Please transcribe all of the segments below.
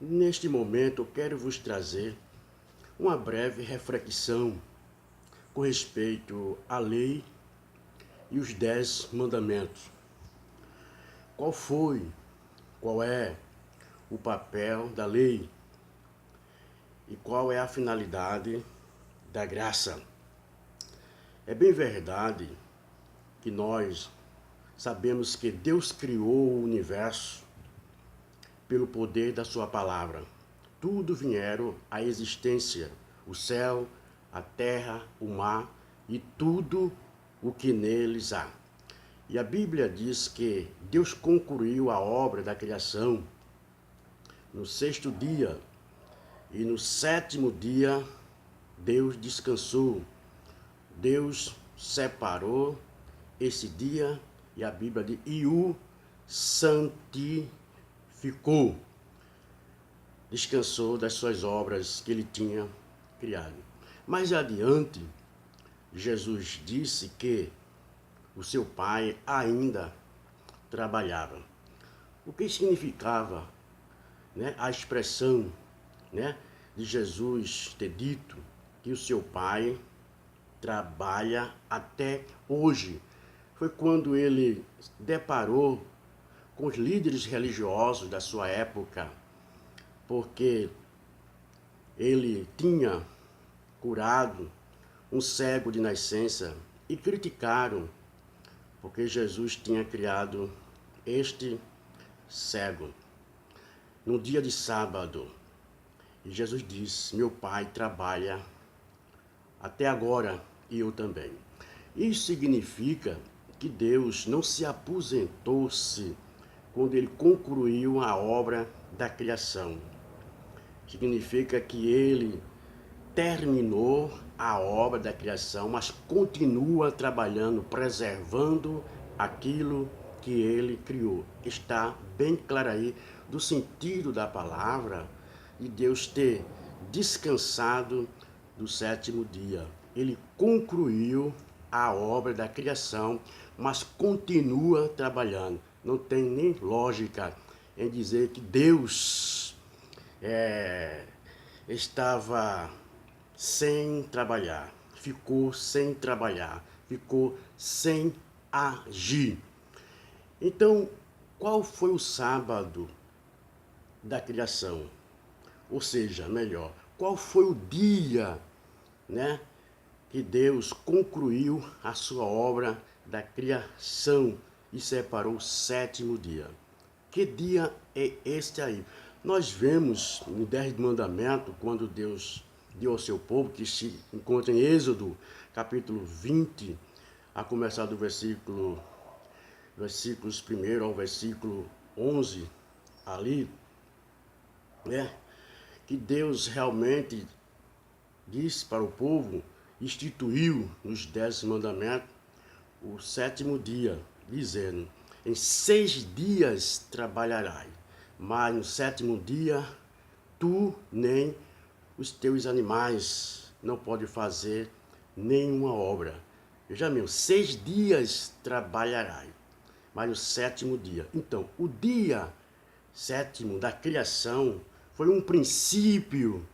Neste momento, eu quero vos trazer uma breve reflexão com respeito à lei e os 10 mandamentos. Qual foi, qual é o papel da lei e qual é a finalidade da graça? É bem verdade que nós sabemos que Deus criou o universo pelo poder da sua palavra. Tudo vieram à existência, o céu, a terra, o mar e tudo o que neles há. E a Bíblia diz que Deus concluiu a obra da criação no sexto dia e no sétimo dia Deus descansou. Deus separou esse dia e a Bíblia diz, e o santificou. Descansou das suas obras que ele tinha criado. Mais adiante, Jesus disse que o seu pai ainda trabalhava. O que significava, a expressão, de Jesus ter dito que o seu pai trabalha até hoje? Foi quando ele deparou com os líderes religiosos da sua época, porque ele tinha curado um cego de nascença e criticaram porque Jesus tinha criado este cego no dia de sábado. E Jesus disse: meu pai trabalha até agora e eu também. Isso significa que Deus não se aposentou-se quando ele concluiu a obra da criação. Significa que ele terminou a obra da criação, mas continua trabalhando, preservando aquilo que ele criou. Está bem claro aí do sentido da palavra de Deus ter descansado do sétimo dia. Ele concluiu a obra da criação, mas continua trabalhando. Não tem nem lógica em dizer que Deus estava sem trabalhar, ficou sem trabalhar, ficou sem agir. Então, qual foi o sábado da criação? Ou seja, melhor, qual foi o dia, que Deus concluiu a sua obra da criação e separou o sétimo dia? Que dia é este aí? Nós vemos no 10 mandamentos, quando Deus deu ao seu povo, que se encontra em Êxodo, capítulo 20, a começar do versículos 1 ao versículo 11, ali, que Deus realmente disse para o povo, instituiu nos 10 mandamentos o sétimo dia, dizendo: em 6 dias trabalharás, mas no sétimo dia tu nem os teus animais não podem fazer nenhuma obra. Veja mesmo, 6 dias trabalharás, mas no sétimo dia. Então, o dia sétimo da criação foi um princípio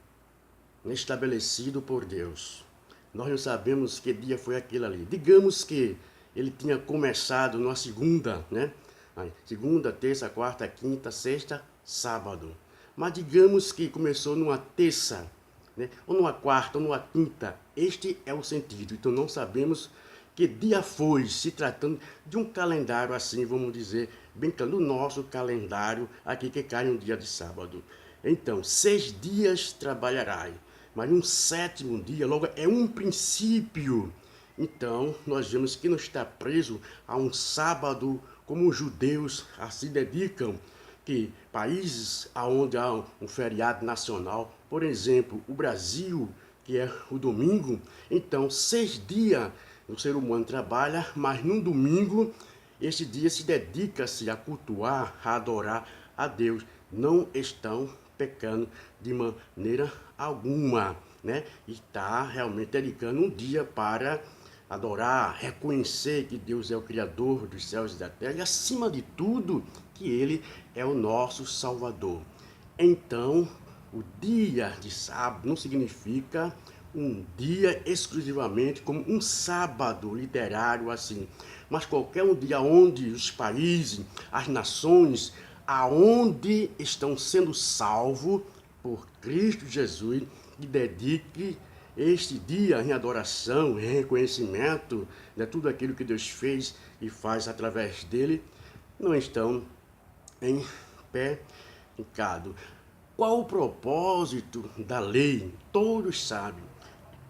estabelecido por Deus. Nós não sabemos que dia foi aquele ali. Digamos que ele tinha começado numa segunda, segunda, terça, quarta, quinta, sexta, sábado. Mas digamos que começou numa terça, ou numa quarta, ou numa quinta. Este é o sentido. Então não sabemos que dia foi, se tratando de um calendário assim, vamos dizer, bem claro, do nosso calendário aqui que cai no dia de sábado. Então, 6 dias trabalharás, mas um sétimo dia, logo, é um princípio. Então, nós vemos que não está preso a um sábado, como os judeus se dedicam, que países onde há um feriado nacional, por exemplo, o Brasil, que é o domingo, então 6 dias o ser humano trabalha, mas num domingo, esse dia se dedica-se a cultuar, a adorar a Deus. Não estão pecando de maneira alguma, E está realmente dedicando um dia para adorar, reconhecer que Deus é o Criador dos céus e da terra e, acima de tudo, que Ele é o nosso Salvador. Então, o dia de sábado não significa um dia exclusivamente como um sábado literário assim, mas qualquer um dia onde os países, as nações, aonde estão sendo salvos por Cristo Jesus, e dedique este dia em adoração, em reconhecimento de tudo aquilo que Deus fez e faz através dele, não estão em pecado. Qual o propósito da lei? Todos sabem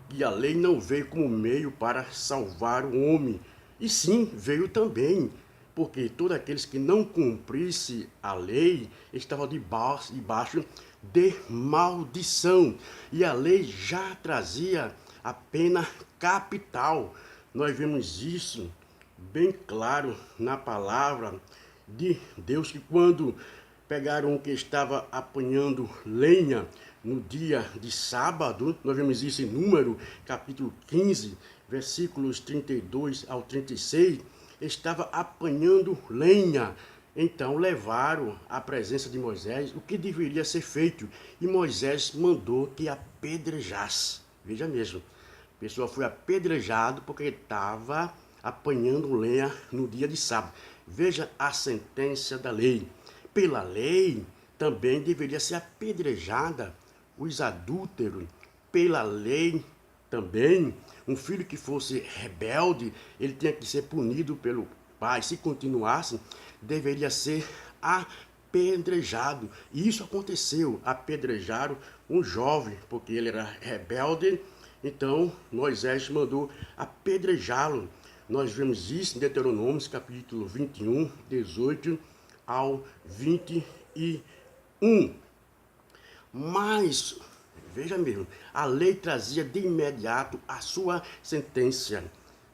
que a lei não veio como meio para salvar o homem, e sim veio também, porque todos aqueles que não cumprissem a lei estavam debaixo de maldição, e a lei já trazia a pena capital. Nós vemos isso bem claro na palavra de Deus, que quando pegaram um que estava apanhando lenha no dia de sábado, nós vemos isso em Número, capítulo 15, versículos 32 ao 36, estava apanhando lenha. Então levaram à presença de Moisés o que deveria ser feito, e Moisés mandou que apedrejasse. Veja mesmo, a pessoa foi apedrejado porque estava apanhando lenha no dia de sábado. Veja a sentença da lei. Pela lei, também deveria ser apedrejada os adúlteros. Pela lei, também, um filho que fosse rebelde, ele tinha que ser punido pelo pai. Se continuasse, deveria ser apedrejado. E isso aconteceu. Apedrejaram um jovem, porque ele era rebelde. Então, Moisés mandou apedrejá-lo. Nós vemos isso em Deuteronômio, capítulo 21, 18 ao 21. Mas, veja mesmo, a lei trazia de imediato a sua sentença,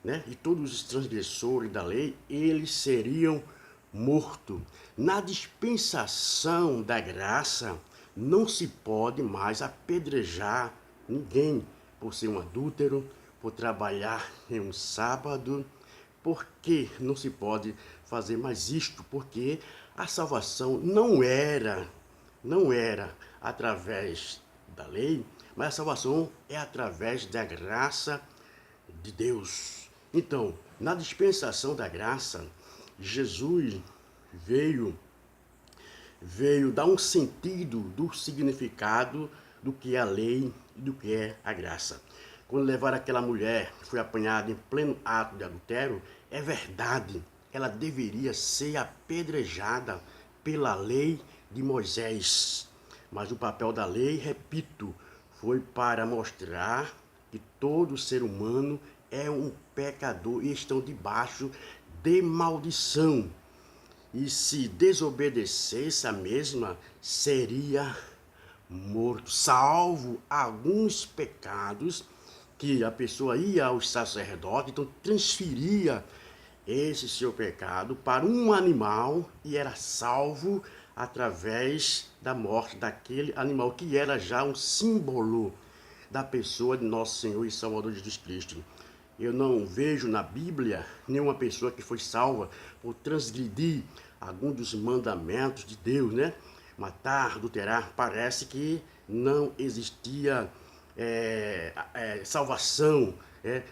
né? E todos os transgressores da lei, eles seriam mortos. Na dispensação da graça, não se pode mais apedrejar ninguém por ser um adúltero, por trabalhar em um sábado. Por que não se pode fazer mais isto? Porque a salvação não era através da lei, mas a salvação é através da graça de Deus. Então, na dispensação da graça, Jesus veio dar um sentido do significado do que é a lei e do que é a graça. Quando levaram aquela mulher que foi apanhada em pleno ato de adultério, é verdade, ela deveria ser apedrejada pela lei de Moisés. Mas o papel da lei, repito, foi para mostrar que todo ser humano é um pecador e estão debaixo de maldição. E se desobedecesse a mesma, seria morto, salvo alguns pecados que a pessoa ia ao sacerdote, então transferia esse seu pecado para um animal e era salvo através da morte daquele animal, que era já um símbolo da pessoa de nosso Senhor e Salvador Jesus Cristo. Eu não vejo na Bíblia nenhuma pessoa que foi salva por transgredir algum dos mandamentos de Deus, né? Matar, adulterar. Parece que não existia salvação.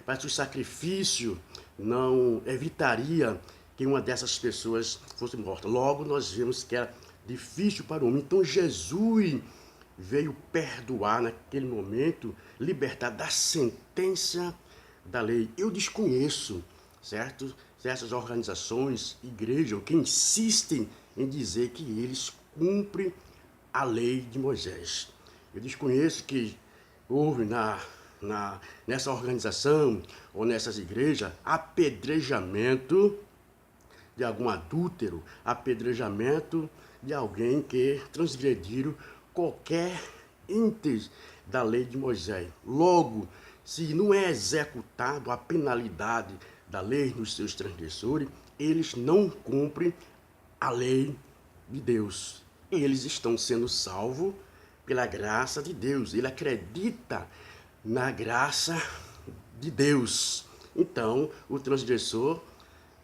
Parece que o sacrifício não evitaria que uma dessas pessoas fosse morta. Logo, nós vemos que era difícil para o homem. Então, Jesus veio perdoar naquele momento, libertar da sentença da lei. Eu desconheço, certo? Essas organizações, igrejas, que insistem em dizer que eles cumprem a lei de Moisés. Eu desconheço que houve nessa organização ou nessas igrejas apedrejamento de algum adúltero, apedrejamento de alguém que transgrediram qualquer íntegra da lei de Moisés. Logo, se não é executado a penalidade da lei nos seus transgressores, eles não cumprem a lei de Deus. Eles estão sendo salvos pela graça de Deus. Ele acredita na graça de Deus. Então, o transgressor,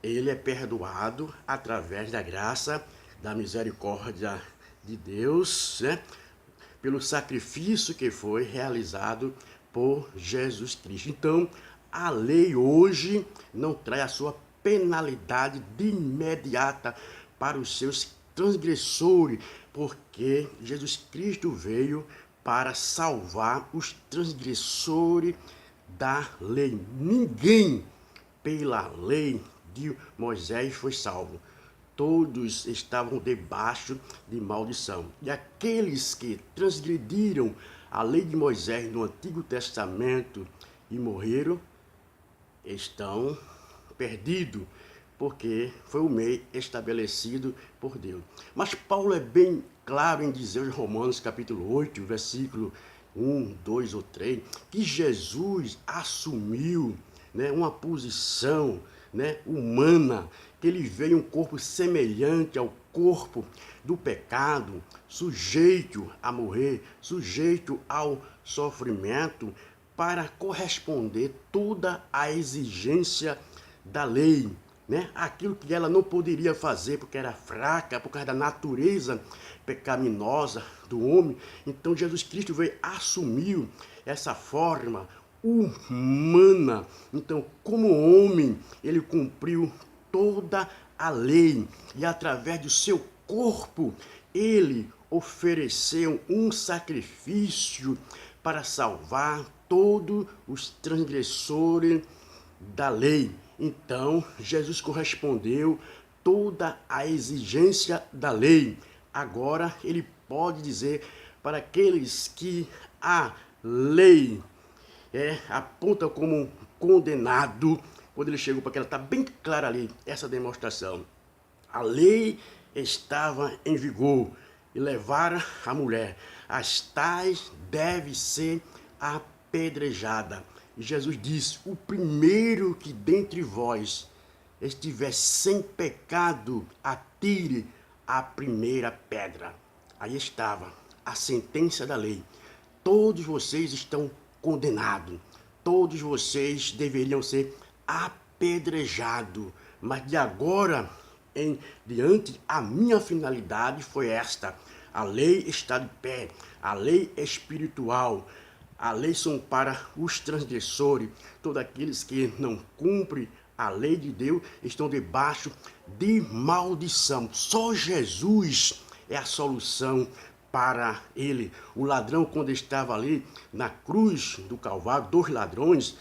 ele é perdoado através da graça, da misericórdia de Deus, né? Pelo sacrifício que foi realizado por Jesus Cristo. Então, a lei hoje não traz a sua penalidade de imediata para os seus transgressores, porque Jesus Cristo veio para salvar os transgressores da lei. Ninguém, pela lei de Moisés, foi salvo. Todos estavam debaixo de maldição. E aqueles que transgrediram a lei de Moisés no Antigo Testamento e morreram, estão perdidos, porque foi o meio estabelecido por Deus. Mas Paulo é bem claro em dizer em Romanos capítulo 8, versículo 1, 2 ou 3, que Jesus assumiu, né, uma posição, né, humana, que ele veio em um corpo semelhante ao corpo do pecado, sujeito a morrer, sujeito ao sofrimento, para corresponder toda a exigência da lei, né? Aquilo que ela não poderia fazer porque era fraca, por causa da natureza pecaminosa do homem. Então Jesus Cristo veio assumir essa forma humana. Então, como homem, ele cumpriu toda a lei e através do seu corpo ele ofereceu um sacrifício para salvar todos os transgressores da lei. Então, Jesus correspondeu toda a exigência da lei. Agora, ele pode dizer para aqueles que a lei aponta como condenado, quando ele chegou para que ela está bem clara ali, essa demonstração. A lei estava em vigor e levaram a mulher. As tais deve ser apedrejada. E Jesus disse: o primeiro que dentre vós estiver sem pecado, atire a primeira pedra. Aí estava a sentença da lei. Todos vocês estão condenados. Todos vocês deveriam ser apedrejados. Mas de agora em diante, a minha finalidade foi esta. A lei está de pé. A lei espiritual. A lei são para os transgressores. Todos aqueles que não cumprem a lei de Deus estão debaixo de maldição. Só Jesus é a solução para ele. O ladrão, quando estava ali na cruz do Calvário, 2 ladrões,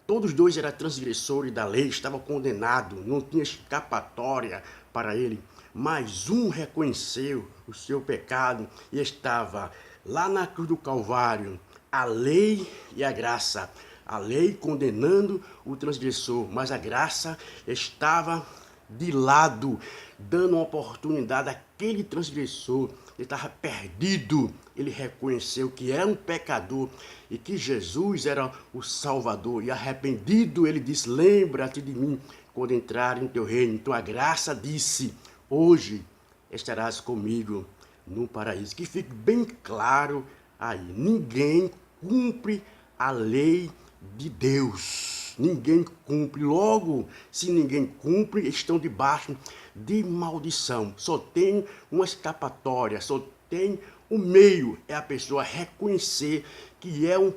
todos 2 eram transgressores da lei, estavam condenados, não tinha escapatória para ele. Mas um reconheceu o seu pecado e estava lá na cruz do Calvário, a lei e a graça. A lei condenando o transgressor, mas a graça estava de lado, dando uma oportunidade àquele transgressor. Ele estava perdido, ele reconheceu que era um pecador e que Jesus era o Salvador. E arrependido, ele disse: lembra-te de mim quando entrar em teu reino. Então a graça disse: hoje estarás comigo no paraíso. Que fique bem claro aí, ninguém cumpre a lei de Deus. Ninguém cumpre. Logo, se ninguém cumpre, estão debaixo de maldição. Só tem uma escapatória, só tem um meio, é a pessoa reconhecer que é um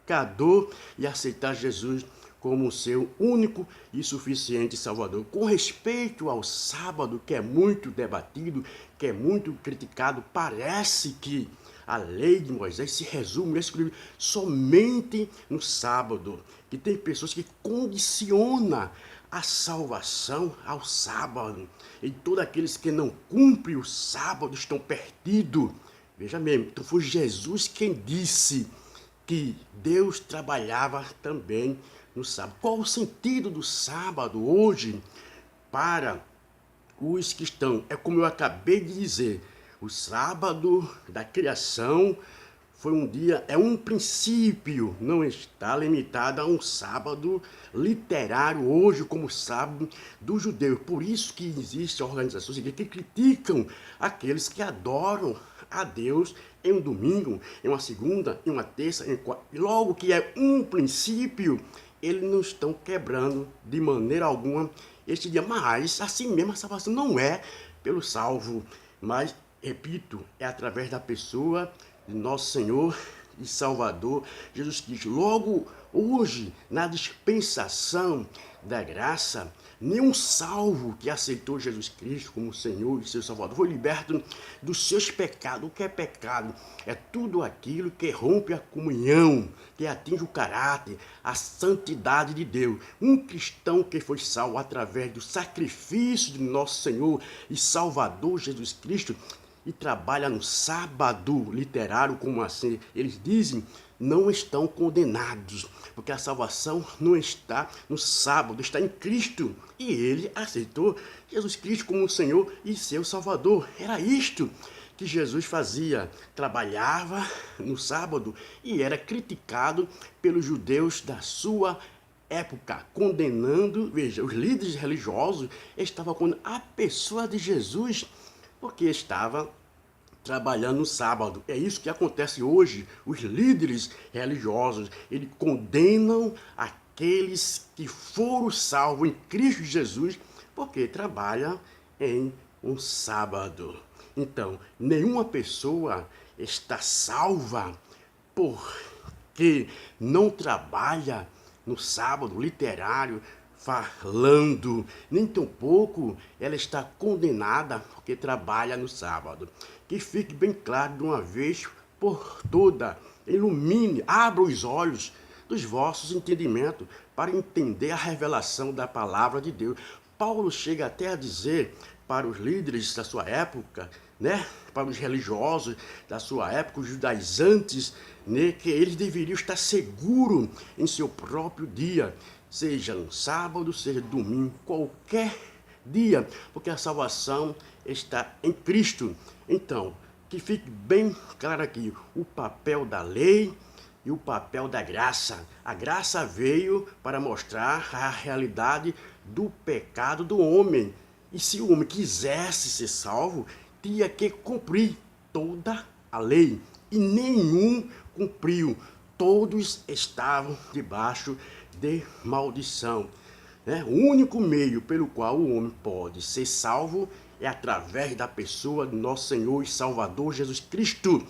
pecador e aceitar Jesus como seu único e suficiente Salvador. Com respeito ao sábado, que é muito debatido, que é muito criticado, parece que a lei de Moisés se resume, exclusiva, somente no sábado. Que tem pessoas que condicionam a salvação ao sábado. E todos aqueles que não cumprem o sábado estão perdidos. Veja mesmo, então foi Jesus quem disse que Deus trabalhava também no sábado. Qual o sentido do sábado hoje para os cristãos? É como eu acabei de dizer, o sábado da criação foi um dia, é um princípio, não está limitado a um sábado literário hoje como sábado do judeu. Por isso que existem organizações que criticam aqueles que adoram a Deus em um domingo, em uma segunda, em uma terça, em quarta. Logo que é um princípio, eles não estão quebrando de maneira alguma este dia. Mas assim mesmo a salvação não é pelo salvo Mas, repito, é através da pessoa de nosso Senhor e Salvador Jesus Cristo. Logo, hoje, na dispensação da graça, nenhum salvo que aceitou Jesus Cristo como Senhor e seu Salvador foi liberto dos seus pecados. O que é pecado? É tudo aquilo que rompe a comunhão, que atinge o caráter, a santidade de Deus. Um cristão que foi salvo através do sacrifício de nosso Senhor e Salvador Jesus Cristo e trabalha no sábado literário, como assim eles dizem, não estão condenados, porque a salvação não está no sábado, está em Cristo. E ele aceitou Jesus Cristo como o Senhor e seu Salvador. Era isto que Jesus fazia, trabalhava no sábado e era criticado pelos judeus da sua época, condenando, veja, os líderes religiosos estavam condenando a pessoa de Jesus, porque estava trabalhando no sábado. É isso que acontece hoje. Os líderes religiosos, eles condenam aqueles que foram salvos em Cristo Jesus, porque trabalham em um sábado. Então, nenhuma pessoa está salva porque não trabalha no sábado literário, falando, nem tampouco ela está condenada porque trabalha no sábado. Que fique bem claro de uma vez por toda, ilumine, abra os olhos dos vossos entendimentos para entender a revelação da palavra de Deus. Paulo chega até a dizer para os líderes da sua época, né, para os religiosos da sua época, os judaizantes, né, que eles deveriam estar seguros em seu próprio dia, seja no sábado, seja domingo, qualquer dia, porque a salvação está em Cristo. Então, que fique bem claro aqui, o papel da lei e o papel da graça. A graça veio para mostrar a realidade do pecado do homem. E se o homem quisesse ser salvo, tinha que cumprir toda a lei. E nenhum cumpriu. Todos estavam debaixo de maldição. O único meio pelo qual o homem pode ser salvo é através da pessoa de nosso Senhor e Salvador Jesus Cristo.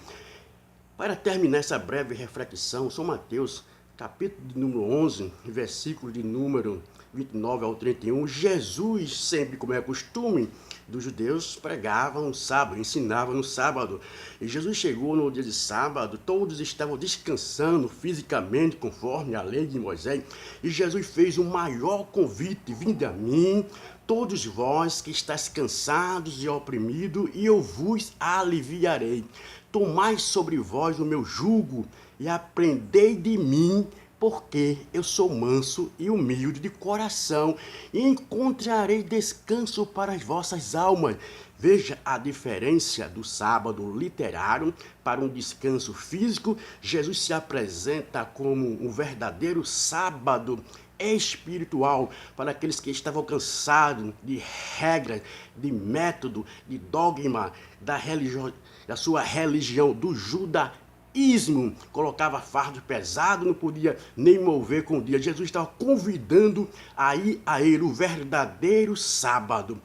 Para terminar essa breve reflexão, São Mateus, capítulo de número 11, versículo de número 29 ao 31, Jesus, sempre como é costume dos judeus, pregava no sábado, ensinava no sábado. E Jesus chegou no dia de sábado, todos estavam descansando fisicamente, conforme a lei de Moisés. E Jesus fez o maior convite: vinde a mim, todos vós que estáis cansados e oprimidos, e eu vos aliviarei. Tomai sobre vós o meu jugo e aprendei de mim, porque eu sou manso e humilde de coração, e encontrarei descanso para as vossas almas. Veja a diferença do sábado literário para um descanso físico. Jesus se apresenta como um verdadeiro sábado espiritual para aqueles que estavam cansados de regras, de método, de dogma da sua religião, do judaísmo. Colocava fardo pesado, não podia nem mover com o dia. Jesus estava convidando a ir a ele, o verdadeiro sábado.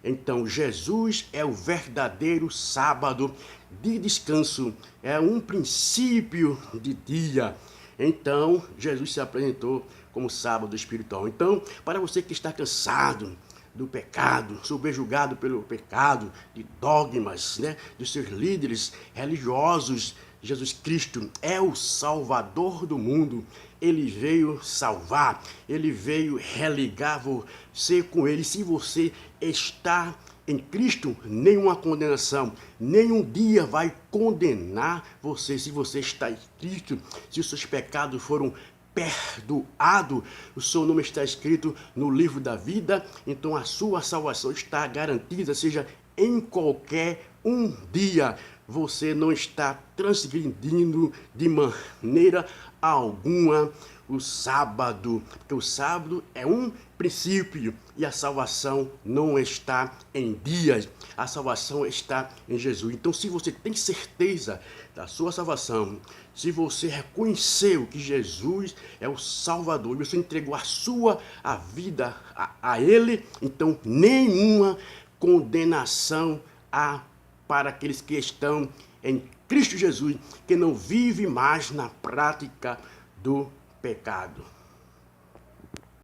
Então, Jesus é o verdadeiro sábado de descanso, é um princípio de dia. Então, Jesus se apresentou como sábado espiritual. Então, para você que está cansado do pecado, subjugado pelo pecado, de dogmas, dos seus líderes religiosos, Jesus Cristo é o Salvador do mundo. Ele veio salvar, ele veio religar você com ele. Se você está em Cristo, nenhuma condenação, nenhum dia vai condenar você. Se você está em Cristo, se os seus pecados foram perdoados, o seu nome está escrito no livro da vida, então a sua salvação está garantida, seja em qualquer um dia. Você não está transgredindo de maneira alguma o sábado, porque o sábado é um princípio e a salvação não está em dias, a salvação está em Jesus. Então, se você tem certeza da sua salvação, se você reconheceu que Jesus é o Salvador e você entregou a vida a Ele, então nenhuma condenação há para aqueles que estão em Cristo Jesus, que não vive mais na prática do pecado.